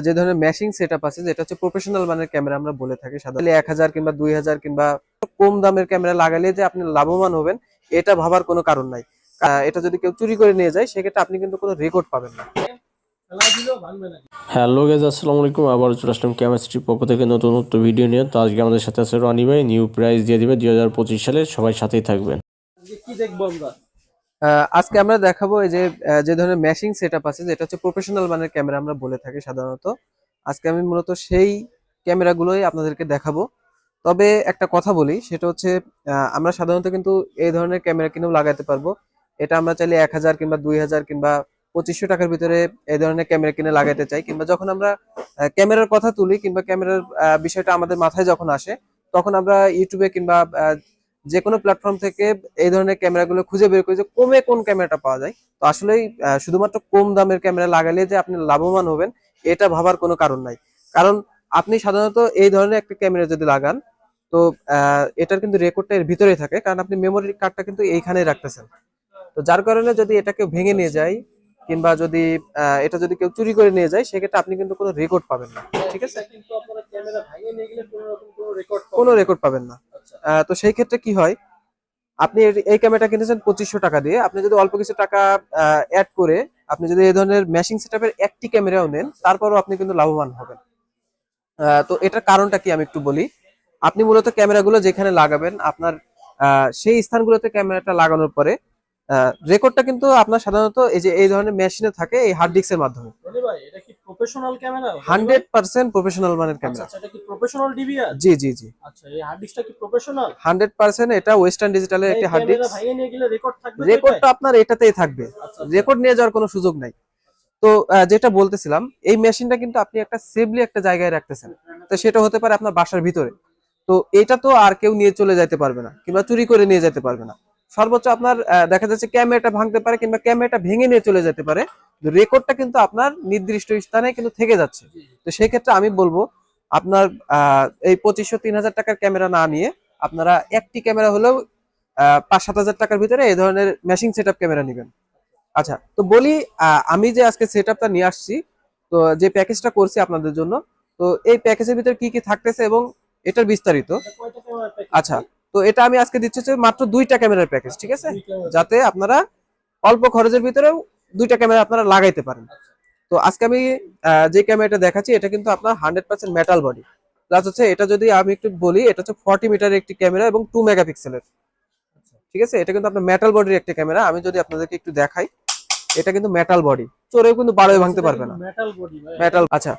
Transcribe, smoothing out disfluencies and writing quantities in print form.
যে ধরনের ম্যাশিং সেটআপ আছে যেটা হচ্ছে প্রফেশনাল মানের ক্যামেরা আমরা বলে থাকি সাধারণত 1000 কিংবা 2000 কিংবা কম দামের ক্যামেরা লাগালে যে আপনি লাভবান হবেন এটা ভাবার কোনো কারণ নাই। এটা যদি কেউ চুরি করে নিয়ে যায় সেক্ষেত্রে আপনি কিন্তু কোনো রেকর্ড পাবেন না। হ্যালো গাইস, আসসালামু আলাইকুম। আবার চলে আসলাম কেমিস্ট্রির পক্ষ থেকে নতুন ভিডিও নিয়ে। তো আজকে আমাদের সাথে আছে রনি ভাই। নিউ প্রাইস দিয়ে দিবে 2025 সালে। সবাই সাথেই থাকবেন। কি দেখবো আমরা? আজকে আমরা দেখাবো এই যে যে ধরনের ম্যাশিং সেটআপ আছে যেটা হচ্ছে প্রফেশনাল মানের ক্যামেরা আমরা বলে থাকি সাধারণত। আজকে আমি মূলত সেই ক্যামেরাগুলোই আপনাদেরকে দেখাবো। তবে একটা কথা বলি, সেটা হচ্ছে আমরা সাধারণত কিন্তু এই ধরনের ক্যামেরা কিনেও লাগাতে পারবো। এটা আমরা চাইলে 1000 কিংবা 2000 কিংবা 2500 টাকার ভিতরে এই ধরনের ক্যামেরা কিনে লাগাতে চাই, কিংবা যখন আমরা ক্যামেরার কথা তুলি কিংবা ক্যামেরার বিষয়টা আমাদের মাথায় যখন আসে তখন আমরা ইউটিউবে কিংবা যে কোনো প্ল্যাটফর্ম থেকে এই ধরনের ক্যামেরাগুলো খুঁজে বের করি যে কমে কোন ক্যামেরাটা পাওয়া যায়। তো আসলেই শুধুমাত্র কম দামের ক্যামেরা লাগালে যে আপনি লাভবান হবেন এটা ভাবার কোনো কারণ নাই। কারণ আপনি সাধারণত এই ধরনের একটা ক্যামেরা যদি লাগান, তো এটার কিন্তু রেকর্ডটা এর ভিতরেই থাকে, কারণ আপনি মেমোরি কার্ডটা কিন্তু এইখানেই রাখতেছেন। তো যার কারণে যদি এটাকে ভেঙে নিয়ে যায় কিংবা যদি এটা যদি কেউ চুরি করে নিয়ে যায় সেক্ষেত্রে আপনি কিন্তু কোনো রেকর্ড পাবেন না। ঠিক আছে, কিন্তু আপনারা ক্যামেরা ভাঙিয়ে নিয়ে গেলে কোনো রকম কোনো রেকর্ড কোনো রেকর্ড পাবেন না। তো সেই ক্ষেত্রে কি হয়, আপনি এই ক্যামেরাটা কিনেছেন 2500 টাকা দিয়ে, আপনি যদি অল্প কিছু টাকা অ্যাড করে আপনি যদি এই ধরনের ম্যাশিং সেটআপের একটি ক্যামেরাও নেন তারপরও আপনি কিন্তু লাভবান হবেন। তো এটার কারণটা কি আমি একটু বলি। আপনি মূলত ক্যামেরাগুলো যেখানে লাগাবেন আপনার সেই স্থানগুলোতে ক্যামেরাটা লাগানোর পরে রেকর্ডটা কিন্তু আপনার সাধারণত এই যে এই ধরনের মেশিনে থাকে এই হার্ড ডিস্কের মাধ্যমে। রনি ভাই, এটা কি প্রফেশনাল ক্যামেরা? 100% প্রফেশনাল মানের ক্যামেরা। আচ্ছা, এটা কি প্রফেশনাল ডিভিআর? জি জি জি, আচ্ছা, এই হার্ড ডিস্কটা কি প্রফেশনাল? 100% এটা ওয়েস্টার্ন ডিজিটালের একটি হার্ড ক্যামেরা ডিস্ক। ভাঙিয়ে নিয়ে গেলে রেকর্ড থাকবে? রেকর্ডটা আপনার এটাতেই থাকবে, আচ্ছা, রেকর্ড নিয়ে যাওয়ার কোনো সুযোগ নাই। তো যেটা বলতেছিলাম, এই মেশিনটা কিন্তু আপনি একটা সেফলি একটা জায়গায় রাখতেছেন। তো সেটা হতে পারে আপনার বাসার ভিতরে। তো এটা তো আর কেউ নিয়ে চলে যেতে পারবে না কিংবা চুরি করে নিয়ে যেতে পারবে না। সর্বোচ্চ আপনার দেখা যাচ্ছে ক্যামেরাটা ভাঙতে পারে কিংবা ক্যামেরাটা ভেঙে নিয়ে চলে যেতে পারে, রেকর্ডটা কিন্তু আপনার নির্দিষ্ট স্থানে কিন্তু থেকে যাচ্ছে। তো সেই ক্ষেত্রে আমি বলবো আপনার এই 2500-3000 টাকার ক্যামেরা না নিয়ে আপনারা একটি ক্যামেরা হলেও 5-7 হাজার টাকার ভিতরে এই ধরনের ম্যাশিং সেটআপ ক্যামেরা নেবেন। আচ্ছা, তো বলি আমি যে আজকে সেটআপটা নিয়ে আসছি, তো যে প্যাকেজটা করছি আপনাদের জন্য, তো এই প্যাকেজের ভিতরে কি কি থাকতেছে এবং এটার বিস্তারিত। এটা কয়টা ক্যামেরা প্যাকেজ? আচ্ছা, তো এটা আমি আজকে দিচ্ছি হচ্ছে মাত্র 2টা ক্যামেরার প্যাকেজ, ঠিক আছে, যাতে আপনারা অল্প খরচের ভিতরেও 2টা ক্যামেরা আপনারা লাগাইতে পারেন। তো আজকে আমি যে ক্যামেরাটা দেখাচ্ছি এটা কিন্তু আপনার 100% মেটাল বডি প্লাস হচ্ছে, এটা যদি আমি একটু বলি, এটা হচ্ছে 40 মিটারের একটি ক্যামেরা এবং 2 মেগাপিক্সেলের। ঠিক আছে, এটা কিন্তু আপনার মেটাল বডির একটা ক্যামেরা। আমি যদি আপনাদেরকে একটু দেখাই, এটা কিন্তু মেটাল বডি, চোরেও কিন্তু বারোয় ভাঙতে পারবে না। মেটাল বডি ভাই? মেটাল। আচ্ছা,